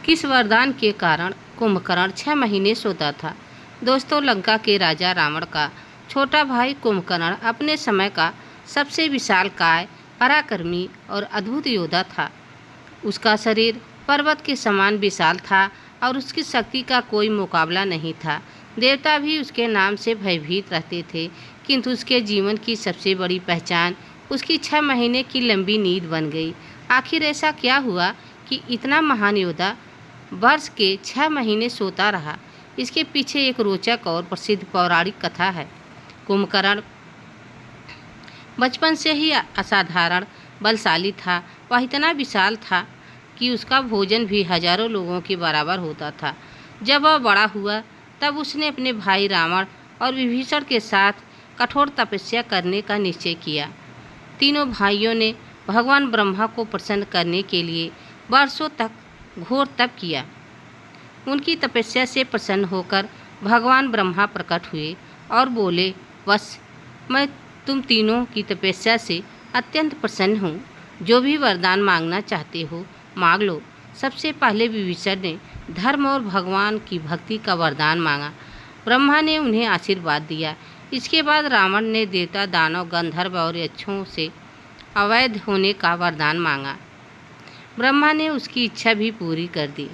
किस वरदान के कारण कुंभकर्ण 6 महीने सोता था। दोस्तों, लंका के राजा रावण का छोटा भाई कुंभकर्ण अपने समय का सबसे विशालकाय, पराक्रमी और अद्भुत योद्धा था। उसका शरीर पर्वत के समान विशाल था और उसकी शक्ति का कोई मुकाबला नहीं था। देवता भी उसके नाम से भयभीत रहते थे, किंतु उसके जीवन की सबसे बड़ी पहचान उसकी 6 महीने की लंबी नींद बन गई। आखिर ऐसा क्या हुआ कि इतना महान योद्धा वर्ष के 6 महीने सोता रहा? इसके पीछे एक रोचक और प्रसिद्ध पौराणिक कथा है। कुंभकर्ण बचपन से ही असाधारण बलशाली था। वह इतना विशाल था कि उसका भोजन भी हजारों लोगों के बराबर होता था। जब वह बड़ा हुआ तब उसने अपने भाई रावण और विभीषण के साथ कठोर तपस्या करने का निश्चय किया। तीनों भाइयों ने भगवान ब्रह्मा को प्रसन्न करने के लिए वर्षों तक घोर तप किया। उनकी तपस्या से प्रसन्न होकर भगवान ब्रह्मा प्रकट हुए और बोले, बस मैं तुम तीनों की तपस्या से अत्यंत प्रसन्न हूँ। जो भी वरदान मांगना चाहते हो मांग लो। सबसे पहले विभीषण ने धर्म और भगवान की भक्ति का वरदान मांगा। ब्रह्मा ने उन्हें आशीर्वाद दिया। इसके बाद रावण ने देवता, दानव, गंधर्व और यक्षों से अवैध होने का वरदान मांगा। ब्रह्मा ने उसकी इच्छा भी पूरी कर दी।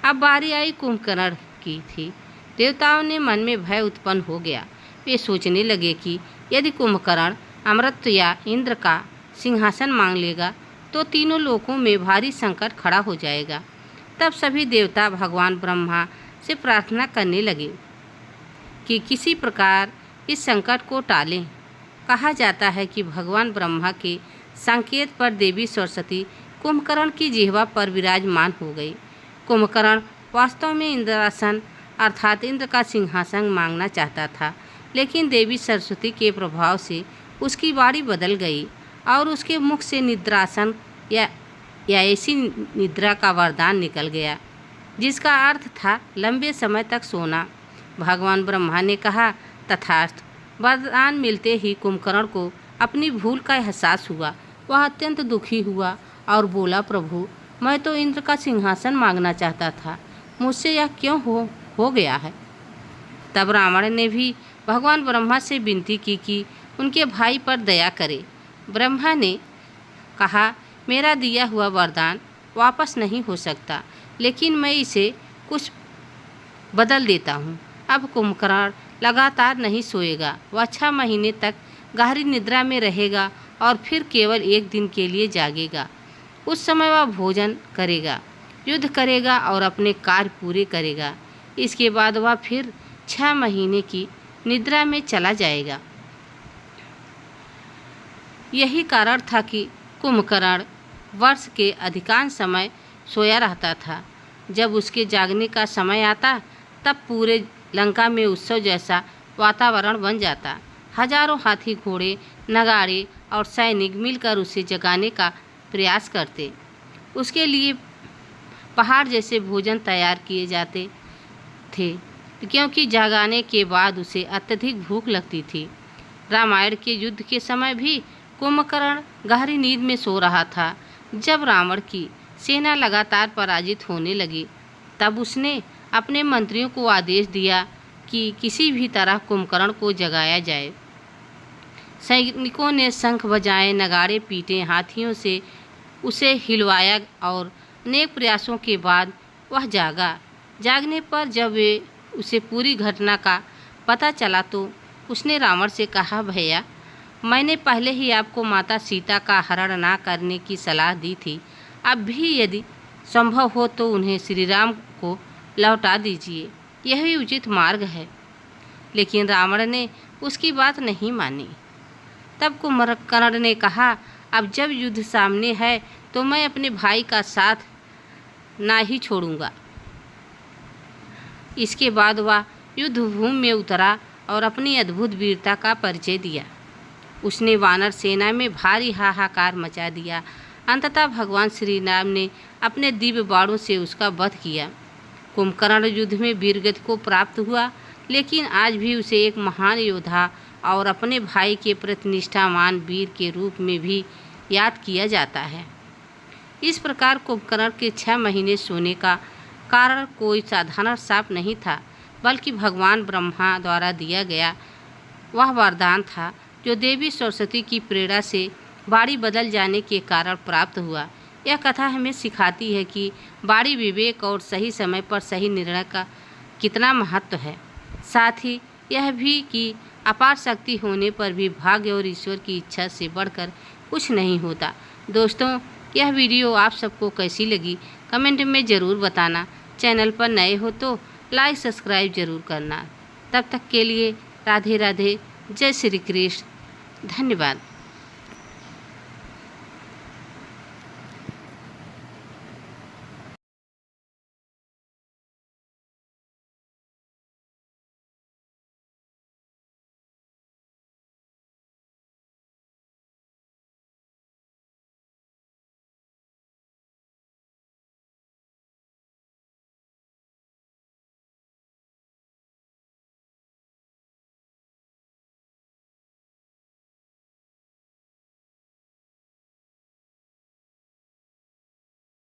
अब बारी आई कुंभकर्ण की थी। देवताओं ने मन में भय उत्पन्न हो गया। वे सोचने लगे कि यदि कुंभकर्ण अमृत या इंद्र का सिंहासन मांग लेगा तो तीनों लोकों में भारी संकट खड़ा हो जाएगा। तब सभी देवता भगवान ब्रह्मा से प्रार्थना करने लगे कि किसी प्रकार इस संकट को टालें। कहा जाता है कि भगवान ब्रह्मा के संकेत पर देवी सरस्वती कुंभकर्ण की जिह्वा पर विराजमान हो गई। कुंभकर्ण वास्तव में इंद्रासन अर्थात इंद्र का सिंहासन मांगना चाहता था, लेकिन देवी सरस्वती के प्रभाव से उसकी वाणी बदल गई और उसके मुख से निद्रासन या ऐसी निद्रा का वरदान निकल गया, जिसका अर्थ था लंबे समय तक सोना। भगवान ब्रह्मा ने कहा, तथास्तु। वरदान मिलते ही कुंभकर्ण को अपनी भूल का एहसास हुआ। वह अत्यंत दुखी हुआ और बोला, प्रभु, मैं तो इंद्र का सिंहासन मांगना चाहता था, मुझसे यह क्यों हो गया है। तब रावण ने भी भगवान ब्रह्मा से विनती की कि उनके भाई पर दया करे। ब्रह्मा ने कहा, मेरा दिया हुआ वरदान वापस नहीं हो सकता, लेकिन मैं इसे कुछ बदल देता हूँ। अब कुंभकर्ण लगातार नहीं सोएगा। वह 6 महीने तक गहरी निद्रा में रहेगा और फिर केवल 1 दिन के लिए जागेगा। उस समय वह भोजन करेगा, युद्ध करेगा और अपने कार्य पूरे करेगा। इसके बाद वह फिर 6 महीने की निद्रा में चला जाएगा। यही कारण था कि कुंभकर्ण वर्ष के अधिकांश समय सोया रहता था। जब उसके जागने का समय आता तब पूरे लंका में उत्सव जैसा वातावरण बन जाता। हजारों हाथी, घोड़े, नगाड़े और सैनिक मिलकर उसे जगाने का प्रयास करते। उसके लिए पहाड़ जैसे भोजन तैयार किए जाते थे, क्योंकि जगाने के बाद उसे अत्यधिक भूख लगती थी। रामायण के युद्ध के समय भी कुंभकर्ण गहरी नींद में सो रहा था। जब रावण की सेना लगातार पराजित होने लगी तब उसने अपने मंत्रियों को आदेश दिया कि किसी भी तरह कुंभकर्ण को जगाया जाए। सैनिकों ने शंख बजाए, नगाड़े पीटे, हाथियों से उसे हिलवाया और अनेक प्रयासों के बाद वह जागा। जागने पर जब उसे पूरी घटना का पता चला तो उसने रावण से कहा, भैया, मैंने पहले ही आपको माता सीता का हरण ना करने की सलाह दी थी। अब भी यदि संभव हो तो उन्हें श्री राम को लौटा दीजिए, यही उचित मार्ग है। लेकिन रावण ने उसकी बात नहीं मानी। तब कुंभकर्ण ने कहा, अब जब युद्ध सामने है तो मैं अपने भाई का साथ ना ही छोड़ूंगा। इसके बाद वह युद्ध भूमि में उतरा और अपनी अद्भुत वीरता का परिचय दिया। उसने वानर सेना में भारी हाहाकार मचा दिया। अंततः भगवान श्री राम ने अपने दिव्य बाणों से उसका वध किया। कुंभकर्ण युद्ध में वीरगति को प्राप्त हुआ, लेकिन आज भी उसे एक महान योद्धा और अपने भाई के प्रति निष्ठावान वीर के रूप में भी याद किया जाता है। इस प्रकार कुंभकर्ण के 6 महीने सोने का कारण कोई साधारण शाप नहीं था, बल्कि भगवान ब्रह्मा द्वारा दिया गया वह वरदान था जो देवी सरस्वती की प्रेरणा से बाड़ी बदल जाने के कारण प्राप्त हुआ। यह कथा हमें सिखाती है कि बाड़ी विवेक और सही समय पर सही निर्णय का कितना महत्व है। साथ ही यह भी कि अपार शक्ति होने पर भी भाग्य और ईश्वर की इच्छा से बढ़कर कुछ नहीं होता। दोस्तों, यह वीडियो आप सबको कैसी लगी कमेंट में ज़रूर बताना। चैनल पर नए हो तो लाइक सब्सक्राइब जरूर करना। तब तक के लिए राधे राधे, जय श्री कृष्ण, धन्यवाद।